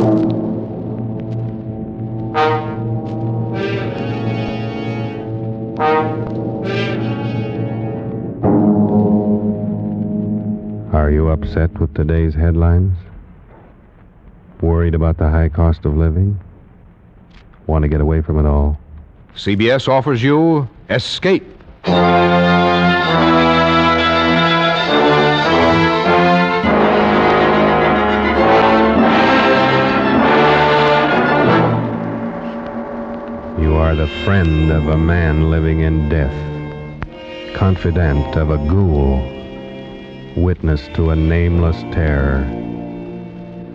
Are you upset with today's headlines? Worried about the high cost of living? Want to get away from it all? CBS offers you Escape. You are the friend of a man living in death, confidant of a ghoul, witness to a nameless terror.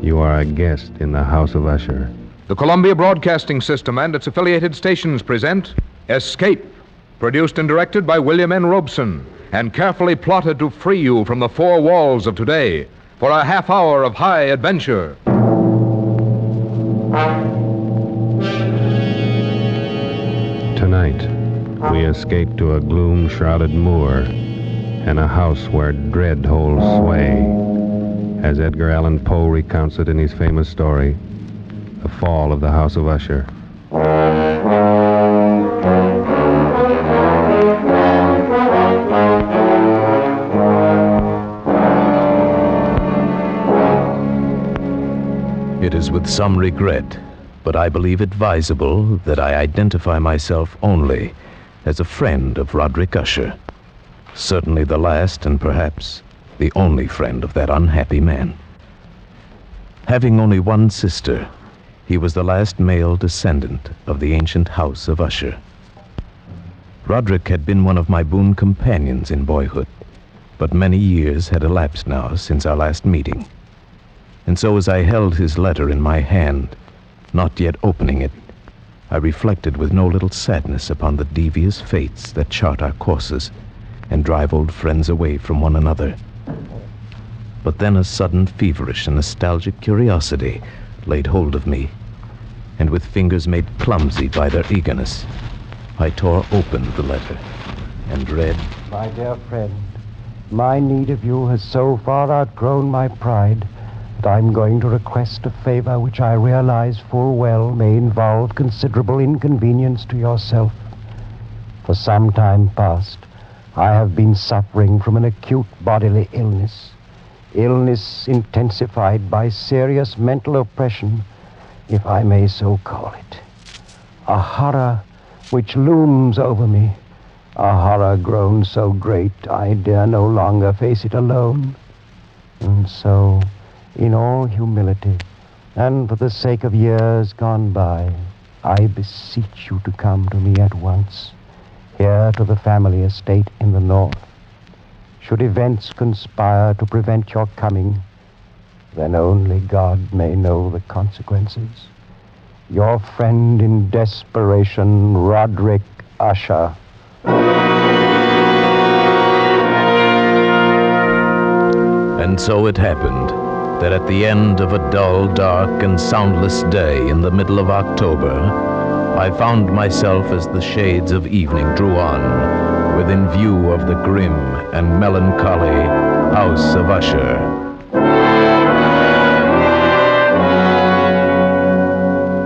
You are a guest in the House of Usher. The Columbia Broadcasting System and its affiliated stations present Escape, produced and directed by William N. Robson, and carefully plotted to free you from the four walls of today for a half hour of high adventure. Tonight, we escape to a gloom-shrouded moor and a house where dread holds sway, as Edgar Allan Poe recounts it in his famous story, The Fall of the House of Usher. It is with some regret, but I believe advisable that I identify myself only as a friend of Roderick Usher. Certainly the last and perhaps the only friend of that unhappy man. Having only one sister, he was the last male descendant of the ancient House of Usher. Roderick had been one of my boon companions in boyhood, but many years had elapsed now since our last meeting. And so as I held his letter in my hand, not yet opening it, I reflected with no little sadness upon the devious fates that chart our courses and drive old friends away from one another. But then a sudden feverish and nostalgic curiosity laid hold of me, and with fingers made clumsy by their eagerness, I tore open the letter and read, My dear friend, my need of you has so far outgrown my pride that I'm going to request a favor which I realize full well may involve considerable inconvenience to yourself. For some time past, I have been suffering from an acute bodily illness intensified by serious mental oppression, if I may so call it. A horror which looms over me, a horror grown so great I dare no longer face it alone. And so, in all humility, and for the sake of years gone by, I beseech you to come to me at once, here to the family estate in the north. Should events conspire to prevent your coming, then only God may know the consequences. Your friend in desperation, Roderick Usher. And so it happened that at the end of a dull, dark, and soundless day in the middle of October, I found myself as the shades of evening drew on, within view of the grim and melancholy House of Usher.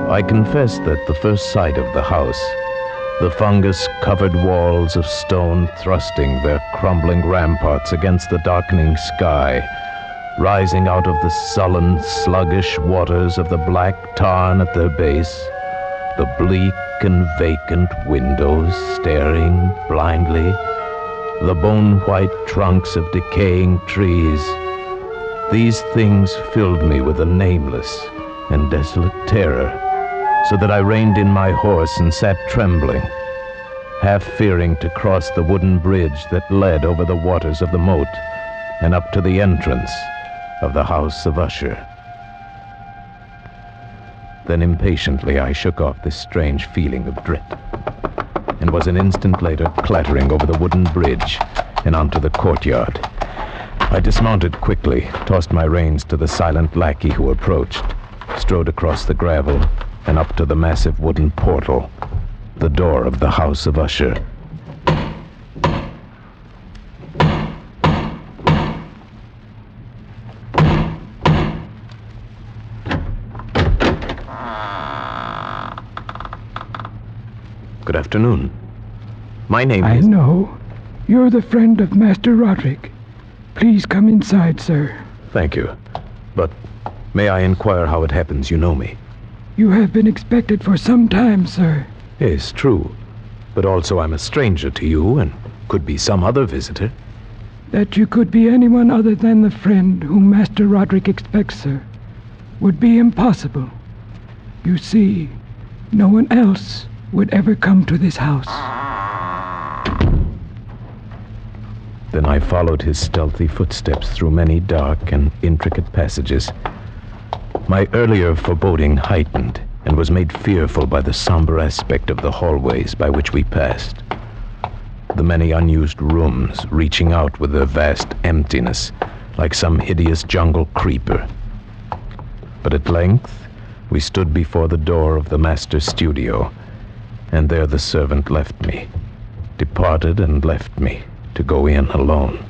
I confess that the first sight of the house, the fungus-covered walls of stone thrusting their crumbling ramparts against the darkening sky, rising out of the sullen, sluggish waters of the black tarn at their base, the bleak and vacant windows staring blindly, the bone-white trunks of decaying trees, these things filled me with a nameless and desolate terror, so that I reined in my horse and sat trembling, half fearing to cross the wooden bridge that led over the waters of the moat and up to the entrance of the House of Usher. Then impatiently I shook off this strange feeling of dread, and was an instant later clattering over the wooden bridge and onto the courtyard. I dismounted quickly, tossed my reins to the silent lackey who approached, strode across the gravel and up to the massive wooden portal, the door of the House of Usher. Good afternoon. My name I is... know. You're the friend of Master Roderick. Please come inside, sir. Thank you. But may I inquire how it happens you know me? You have been expected for some time, sir. Yes, true. But also I'm a stranger to you and could be some other visitor. That you could be anyone other than the friend whom Master Roderick expects, sir, would be impossible. You see, no one else would ever come to this house. Then I followed his stealthy footsteps through many dark and intricate passages. My earlier foreboding heightened and was made fearful by the somber aspect of the hallways by which we passed. The many unused rooms reaching out with their vast emptiness like some hideous jungle creeper. But at length, we stood before the door of the master's studio, and there the servant left me, departed and left me to go in alone.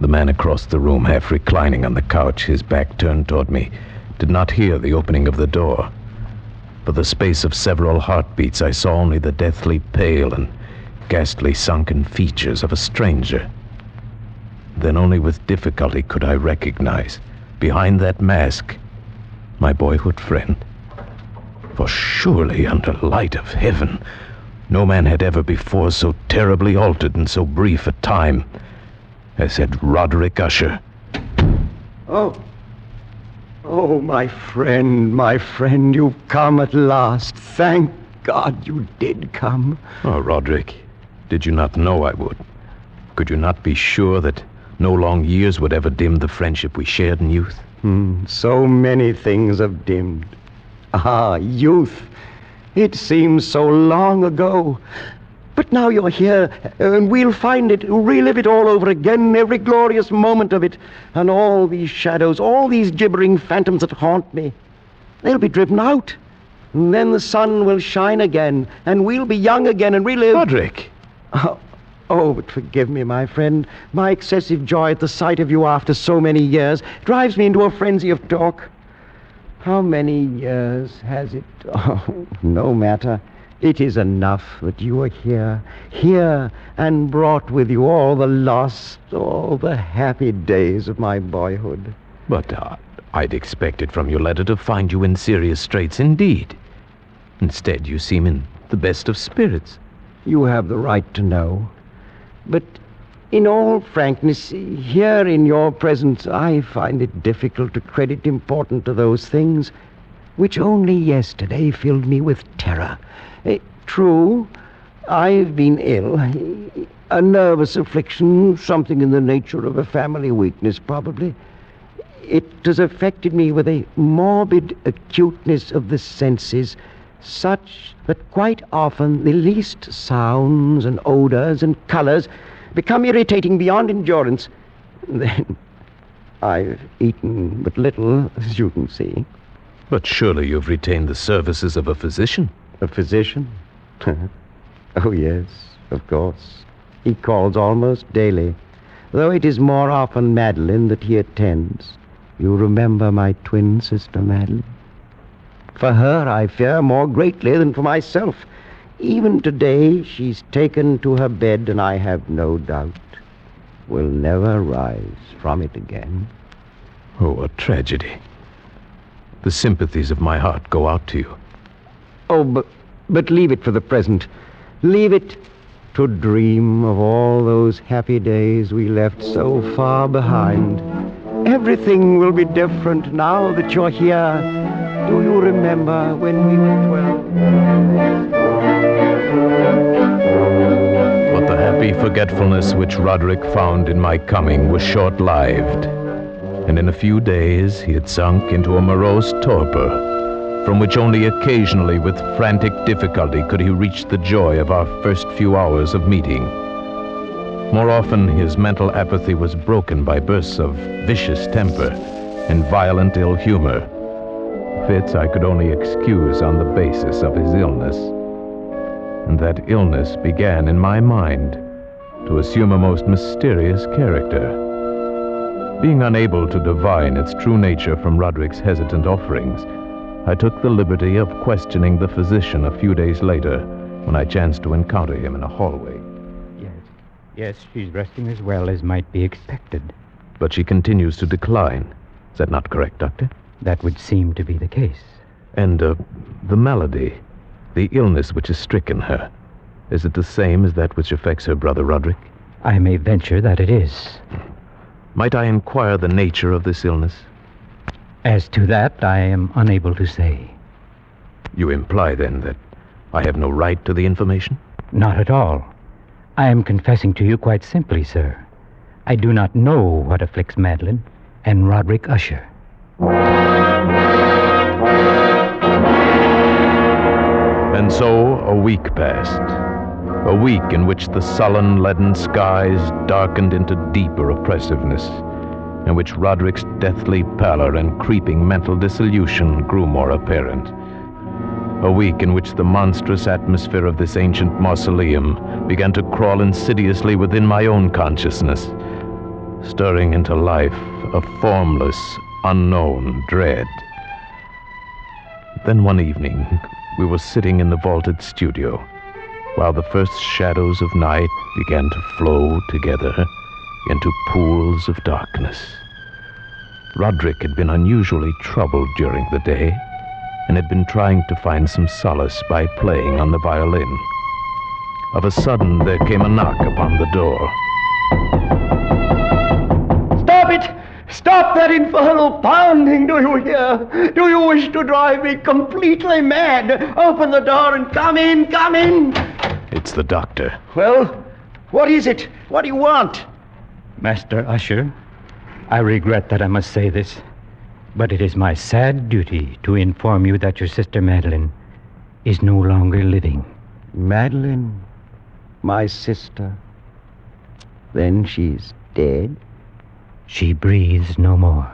The man across the room, half reclining on the couch, his back turned toward me, did not hear the opening of the door. For the space of several heartbeats, I saw only the deathly pale and ghastly sunken features of a stranger. Then only with difficulty could I recognize, behind that mask, my boyhood friend. For surely, under light of heaven, no man had ever before so terribly altered in so brief a time as had Roderick Usher. Oh, my friend, you've come at last. Thank God you did come. Oh, Roderick, did you not know I would? Could you not be sure that no long years would ever dim the friendship we shared in youth? So many things have dimmed. Youth. It seems so long ago. But now you're here, and we'll relive it all over again, every glorious moment of it. And all these shadows, all these gibbering phantoms that haunt me, they'll be driven out. And then the sun will shine again, and we'll be young again and relive... Roderick! But forgive me, my friend. My excessive joy at the sight of you after so many years drives me into a frenzy of talk. How many years has it? No matter. It is enough that you are here, and brought with you all the happy days of my boyhood. But I'd expected from your letter to find you in serious straits indeed. Instead, you seem in the best of spirits. You have the right to know. But in all frankness, here in your presence, I find it difficult to credit importance to those things which only yesterday filled me with terror. True, I've been ill. A nervous affliction, something in the nature of a family weakness, probably. It has affected me with a morbid acuteness of the senses, such that quite often the least sounds and odors and colors become irritating beyond endurance. Then I've eaten but little, as you can see. But surely you've retained the services of a physician. A physician? Oh, yes, of course. He calls almost daily, though it is more often Madeline that he attends. You remember my twin sister, Madeline? For her I fear more greatly than for myself. Even today she's taken to her bed, and I have no doubt will never rise from it again. Oh, a tragedy. The sympathies of my heart go out to you. Oh, but leave it for the present. Leave it to dream of all those happy days we left so far behind. Everything will be different now that you're here. Do you remember when we were 12? But the happy forgetfulness which Roderick found in my coming was short-lived, and in a few days he had sunk into a morose torpor, from which only occasionally with frantic difficulty could he reach the joy of our first few hours of meeting. More often his mental apathy was broken by bursts of vicious temper and violent ill humor, fits I could only excuse on the basis of his illness. And that illness began in my mind to assume a most mysterious character. Being unable to divine its true nature from Roderick's hesitant offerings, I took the liberty of questioning the physician a few days later when I chanced to encounter him in a hallway. Yes, she's resting as well as might be expected. But she continues to decline. Is that not correct, Doctor? That would seem to be the case. And, the malady, the illness which has stricken her, is it the same as that which affects her brother Roderick? I may venture that it is. Might I inquire the nature of this illness? As to that, I am unable to say. You imply, then, that I have no right to the information? Not at all. I am confessing to you quite simply, sir. I do not know what afflicts Madeline and Roderick Usher. And so a week passed. A week in which the sullen, leaden skies darkened into deeper oppressiveness, in which Roderick's deathly pallor and creeping mental dissolution grew more apparent. A week in which the monstrous atmosphere of this ancient mausoleum began to crawl insidiously within my own consciousness, stirring into life a formless, unknown dread. Then one evening, we were sitting in the vaulted studio, while the first shadows of night began to flow together into pools of darkness. Roderick had been unusually troubled during the day, and had been trying to find some solace by playing on the violin. Of a sudden, there came a knock upon the door. Stop it! Stop that infernal pounding, do you hear? Do you wish to drive me completely mad? Open the door and come in, come in! It's the doctor. Well, what is it? What do you want? Master Usher, I regret that I must say this, but it is my sad duty to inform you that your sister Madeline is no longer living. Madeline, my sister. Then she's dead? She breathes no more.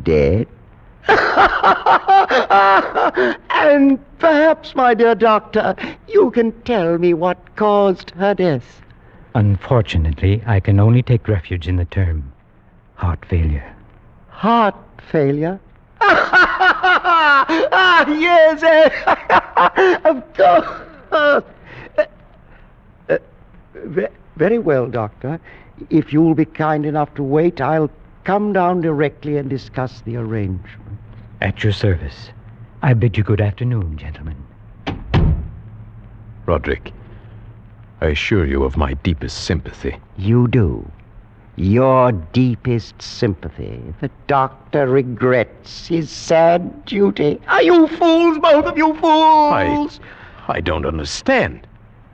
Dead? And perhaps, my dear doctor, you can tell me what caused her death. Unfortunately, I can only take refuge in the term heart failure. Heart failure? Yes, of course. Very well, Doctor. If you'll be kind enough to wait, I'll come down directly and discuss the arrangement. At your service. I bid you good afternoon, gentlemen. Roderick, I assure you of my deepest sympathy. You do. Your deepest sympathy. The doctor regrets his sad duty. Are you fools, both of you fools? I don't understand.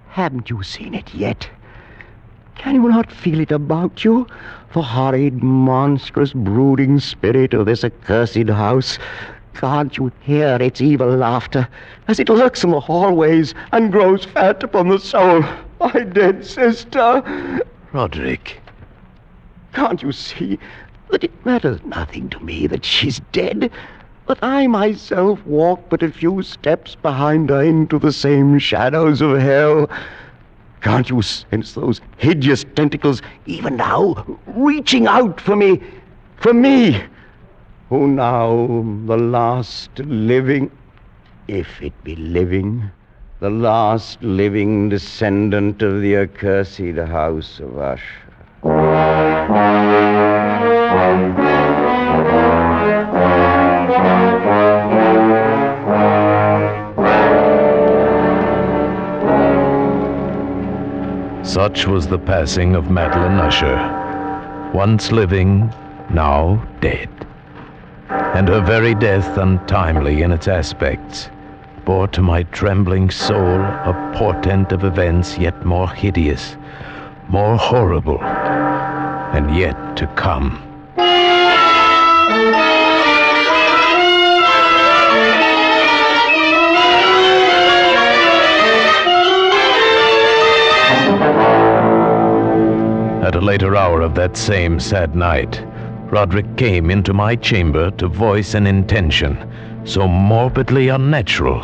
Haven't you seen it yet? Can you not feel it about you? The horrid, monstrous, brooding spirit of this accursed house. Can't you hear its evil laughter as it lurks in the hallways and grows fat upon the soul? My dead sister. Roderick. Can't you see that it matters nothing to me that she's dead? That I myself walk but a few steps behind her into the same shadows of hell? Can't you sense those hideous tentacles even now reaching out for me? For me, who now the last living, if it be living, the last living descendant of the accursed House of Usher. Such was the passing of Madeline Usher, once living, now dead. And her very death, untimely in its aspects, bore to my trembling soul a portent of events yet more hideous, more horrible, and yet to come. At a later hour of that same sad night, Roderick came into my chamber to voice an intention so morbidly unnatural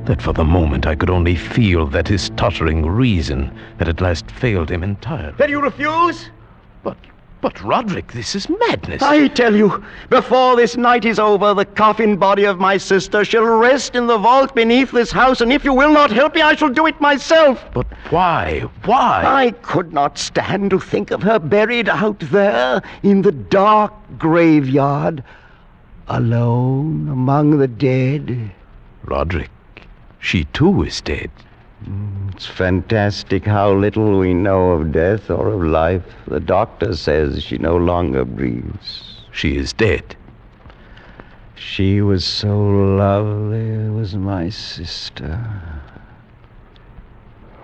that for the moment I could only feel that his tottering reason had at last failed him entirely. Then you refuse? But, Roderick, this is madness. I tell you, before this night is over, the coffin body of my sister shall rest in the vault beneath this house, and if you will not help me, I shall do it myself. But why? Why? I could not stand to think of her buried out there in the dark graveyard, alone among the dead. Roderick, she too is dead. It's fantastic how little we know of death or of life. The doctor says she no longer breathes. She is dead. She was so lovely, was my sister.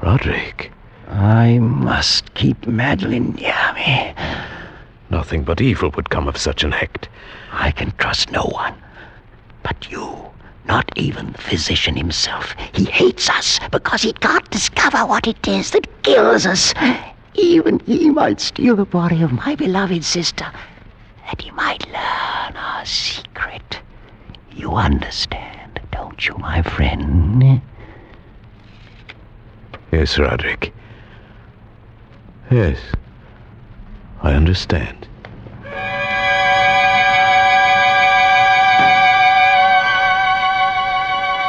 Roderick. I must keep Madeline near me. Nothing but evil would come of such an act. I can trust no one but you. Not even the physician himself. He hates us because he can't discover what it is that kills us. Even he might steal the body of my beloved sister, that he might learn our secret. You understand, don't you, my friend? Yes, Roderick. Yes, I understand.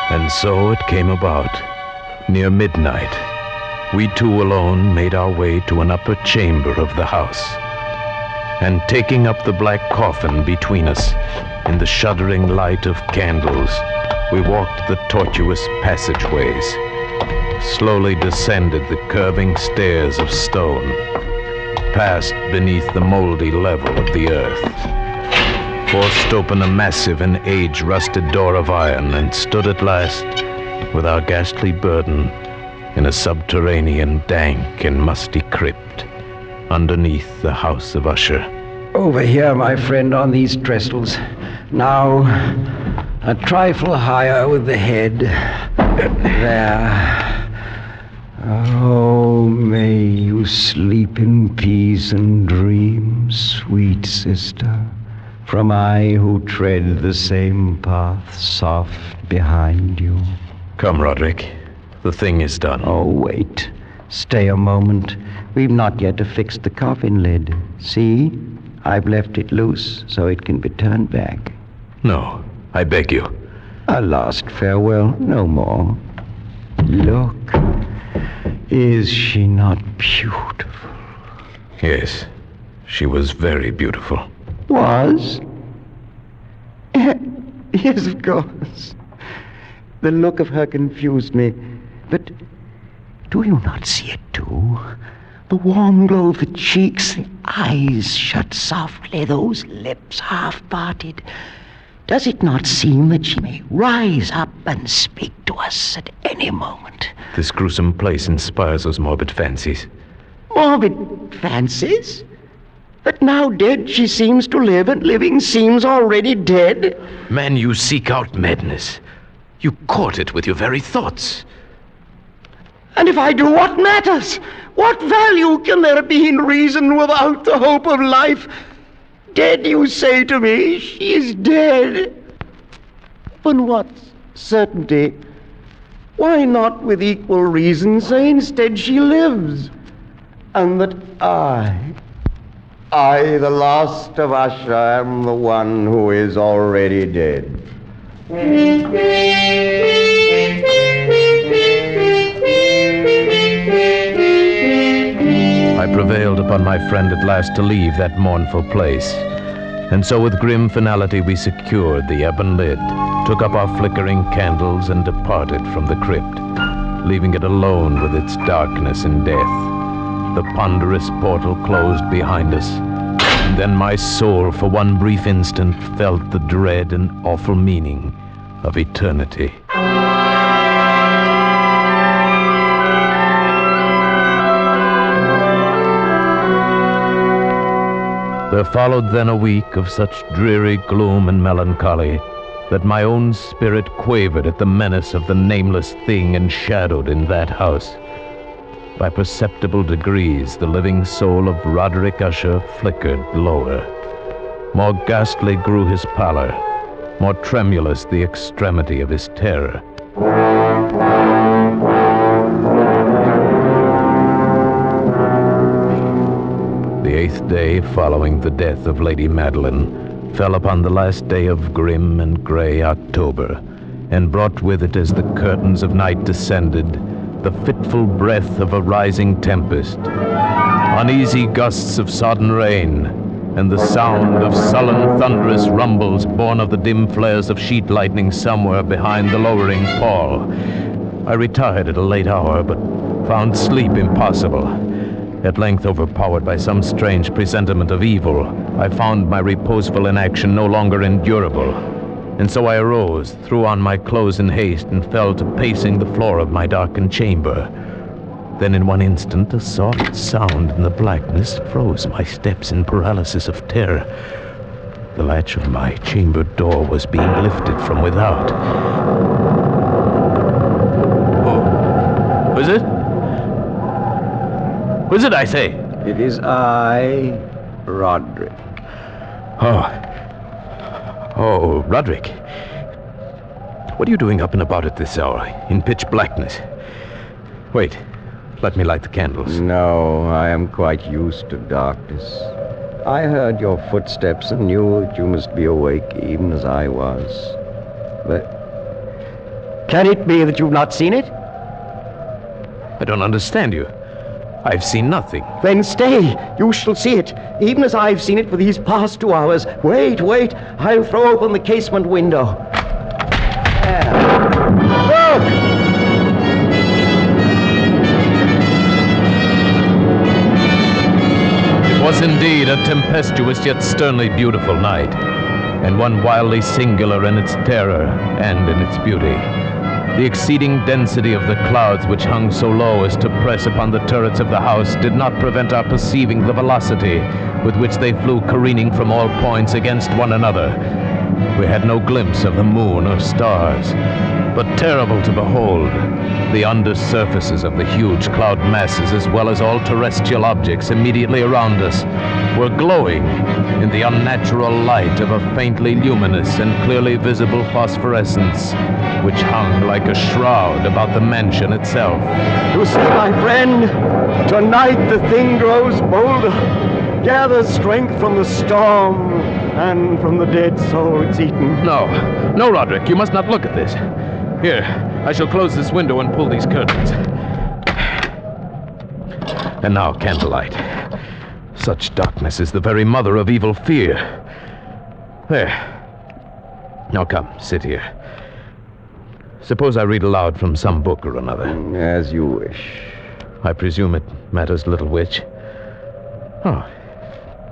And so it came about. Near midnight, we two alone made our way to an upper chamber of the house. And taking up the black coffin between us, in the shuddering light of candles, we walked the tortuous passageways, slowly descended the curving stairs of stone, passed beneath the moldy level of the earth, forced open a massive and age-rusted door of iron, and stood at last, with our ghastly burden, in a subterranean, dank and musty crypt, underneath the House of Usher. Over here, my friend, on these trestles. Now, a trifle higher with the head. There. Oh, may you sleep in peace and dream, sweet sister. From I who tread the same path soft behind you. Come, Roderick. The thing is done. Oh, wait. Stay a moment. We've not yet affixed the coffin lid. See? I've left it loose so it can be turned back. No, I beg you. A last farewell, no more. Look. Is she not beautiful? Yes, she was very beautiful. Was? Yes, of course. The look of her confused me. But do you not see it too? The warm glow of the cheeks, the eyes shut softly, those lips half parted. Does it not seem that she may rise up and speak to us at any moment? This gruesome place inspires those morbid fancies. Morbid fancies? But now dead she seems to live, and living seems already dead. Man, you seek out madness. You court it with your very thoughts. And if I do, what matters? What value can there be in reason without the hope of life? Dead, you say to me, she is dead. Upon what certainty? Why not with equal reason say instead she lives? And that I, the last of Usher, am the one who is already dead. I prevailed upon my friend at last to leave that mournful place. And so with grim finality we secured the ebon lid, took up our flickering candles, and departed from the crypt, leaving it alone with its darkness and death. The ponderous portal closed behind us, and then my soul for one brief instant felt the dread and awful meaning of eternity. There followed then a week of such dreary gloom and melancholy that my own spirit quavered at the menace of the nameless thing enshadowed in that house. By perceptible degrees, the living soul of Roderick Usher flickered lower. More ghastly grew his pallor, more tremulous the extremity of his terror. The 8th day following the death of Lady Madeline fell upon the last day of grim and gray October, and brought with it, as the curtains of night descended, the fitful breath of a rising tempest, uneasy gusts of sodden rain, and the sound of sullen thunderous rumbles born of the dim flares of sheet lightning somewhere behind the lowering pall. I retired at a late hour, but found sleep impossible. At length, overpowered by some strange presentiment of evil, I found my reposeful inaction no longer endurable. And so I arose, threw on my clothes in haste, and fell to pacing the floor of my darkened chamber. Then in one instant, a soft sound in the blackness froze my steps in paralysis of terror. The latch of my chamber door was being lifted from without. Who is it? Who is it, I say? It is I, Roderick. Oh, Roderick. What are you doing up and about at this hour, in pitch blackness? Wait, let me light the candles. No, I am quite used to darkness. I heard your footsteps and knew that you must be awake, even as I was. But can it be that you've not seen it? I don't understand you. I've seen nothing. Then stay. You shall see it, even as I've seen it for these past 2 hours. Wait. I'll throw open the casement window. There. Look! It was indeed a tempestuous yet sternly beautiful night, and one wildly singular in its terror and in its beauty. The exceeding density of the clouds which hung so low as to press upon the turrets of the house did not prevent our perceiving the velocity with which they flew careening from all points against one another. We had no glimpse of the moon or stars, but terrible to behold, the undersurfaces of the huge cloud masses, as well as all terrestrial objects immediately around us, were glowing in the unnatural light of a faintly luminous and clearly visible phosphorescence, which hung like a shroud about the mansion itself. You see, my friend, tonight the thing grows bolder, gathers strength from the storm and from the dead soul it's eaten. No, Roderick, you must not look at this. Here, I shall close this window and pull these curtains. And now, candlelight. Such darkness is the very mother of evil fear. There. Now come, sit here. Suppose I read aloud from some book or another. As you wish. I presume it matters little which. Oh,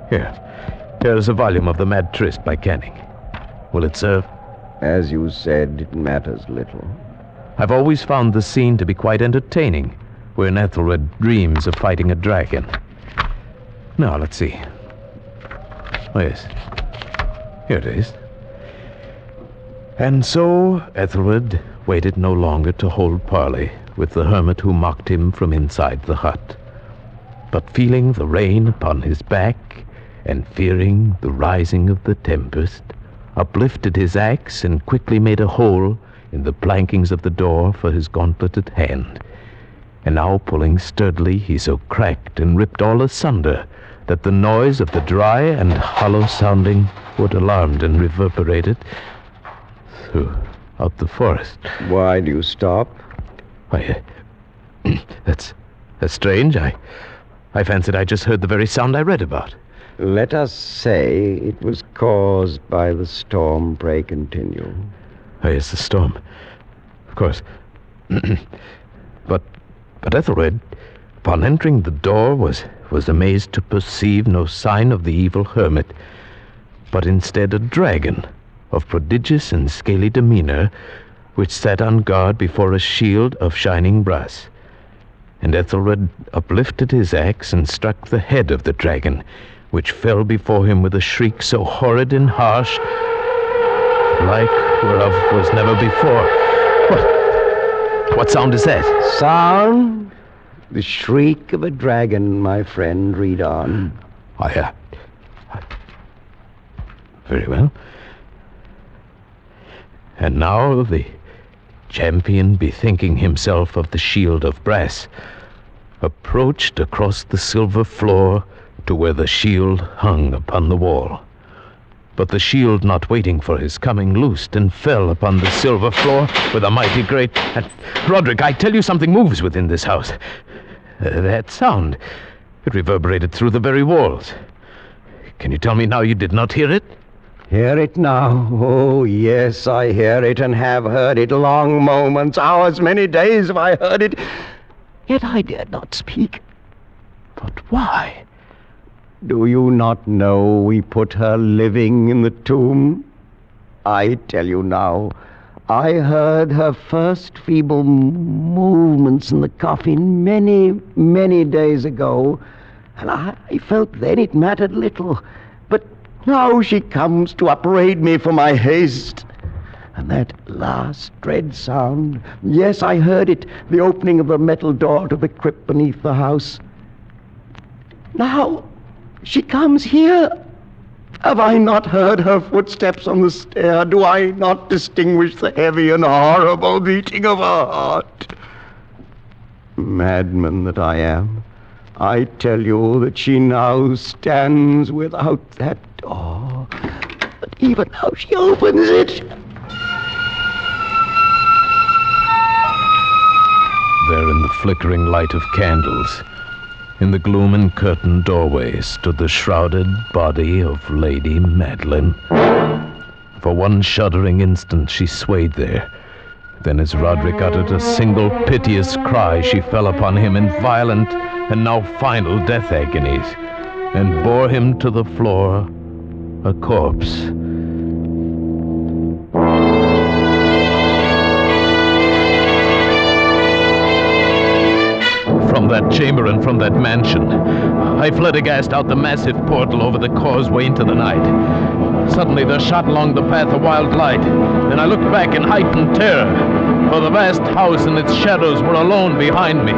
here. Here is a volume of The Mad Tryst by Canning. Will it serve? As you said, it matters little. I've always found the scene to be quite entertaining, wherein Ethelred dreams of fighting a dragon. Now, let's see. Oh, yes. Here it is. And so Ethelred waited no longer to hold parley with the hermit who mocked him from inside the hut, but feeling the rain upon his back and fearing the rising of the tempest, uplifted his axe and quickly made a hole in the plankings of the door for his gauntleted hand. And now, pulling sturdily, he so cracked and ripped all asunder that the noise of the dry and hollow-sounding wood alarmed and reverberated throughout the forest. Why do you stop? Why, that's strange. I fancied I just heard the very sound I read about. Let us say it was caused by the storm. Pray continue. Oh, yes, the storm. Of course. But Ethelred, upon entering the door, was amazed to perceive no sign of the evil hermit, but instead a dragon of prodigious and scaly demeanor, which sat on guard before a shield of shining brass. And Ethelred uplifted his axe and struck the head of the dragon, which fell before him with a shriek so horrid and harsh, like whereof was never before. What sound is that? Sound? The shriek of a dragon, my friend. Read on. Very well. And now the champion, bethinking himself of the shield of brass, approached across the silver floor to where the shield hung upon the wall. But the shield, not waiting for his coming, loosed and fell upon the silver floor with a mighty great... Roderick, I tell you, something moves within this house. That sound, it reverberated through the very walls. Can you tell me now you did not hear it? Hear it now? Oh, yes, I hear it and have heard it. Long moments, hours, many days have I heard it. Yet I dared not speak. But why? Do you not know we put her living in the tomb? I tell you now, I heard her first feeble movements in the coffin many days ago, and I felt then it mattered little. But now she comes to upbraid me for my haste. And that last dread sound, yes, I heard it, the opening of the metal door to the crypt beneath the house. Now she comes here. Have I not heard her footsteps on the stair? Do I not distinguish the heavy and horrible beating of her heart? Madman that I am, I tell you that she now stands without that door. But even now she opens it. There in the flickering light of candles, in the gloom and curtained doorway, stood the shrouded body of Lady Madeline. For one shuddering instant she swayed there. Then as Roderick uttered a single piteous cry, she fell upon him in violent and now final death agonies, and bore him to the floor, a corpse. From that chamber and from that mansion, I fled aghast out the massive portal over the causeway into the night. Suddenly there shot along the path a wild light, and I looked back in heightened terror, for the vast house and its shadows were alone behind me.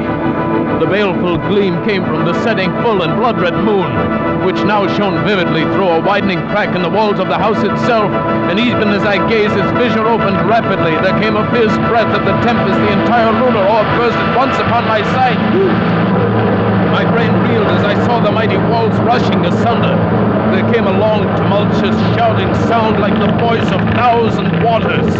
The baleful gleam came from the setting full and blood-red moon, which now shone vividly through a widening crack in the walls of the house itself, and even as I gazed, its vision opened rapidly. There came a fierce breath of the tempest. The entire lunar orb burst at once upon my sight. My brain reeled as I saw the mighty walls rushing asunder. There came a long, tumultuous, shouting sound like the voice of 1,000 waters.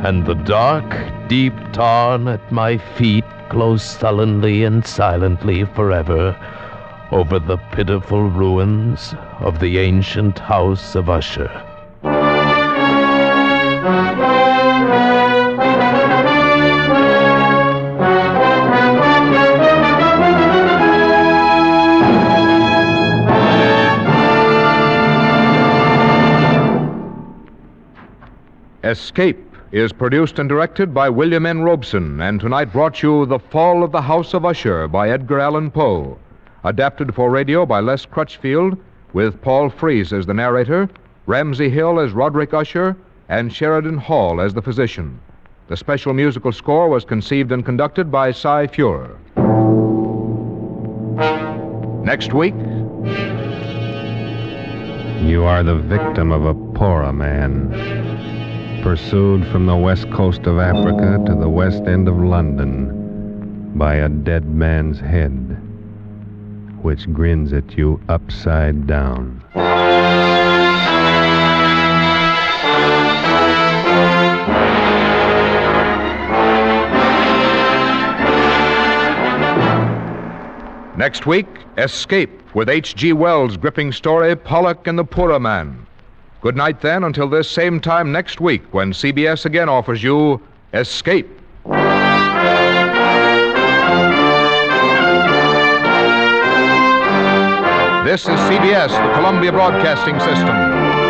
And the dark, deep tarn at my feet closed sullenly and silently forever over the pitiful ruins of the ancient House of Usher. Escape is produced and directed by William N. Robson, and tonight brought you The Fall of the House of Usher by Edgar Allan Poe, adapted for radio by Les Crutchfield, with Paul Frees as the narrator, Ramsey Hill as Roderick Usher, and Sheridan Hall as the physician. The special musical score was conceived and conducted by Cy Fuhrer. Next week... You are the victim of a poorer man, pursued from the west coast of Africa to the west end of London by a dead man's head, which grins at you upside down. Next week, Escape, with H.G. Wells' gripping story, Pollock and the Poorer Man. Good night, then, until this same time next week, when CBS again offers you Escape. This is CBS, the Columbia Broadcasting System.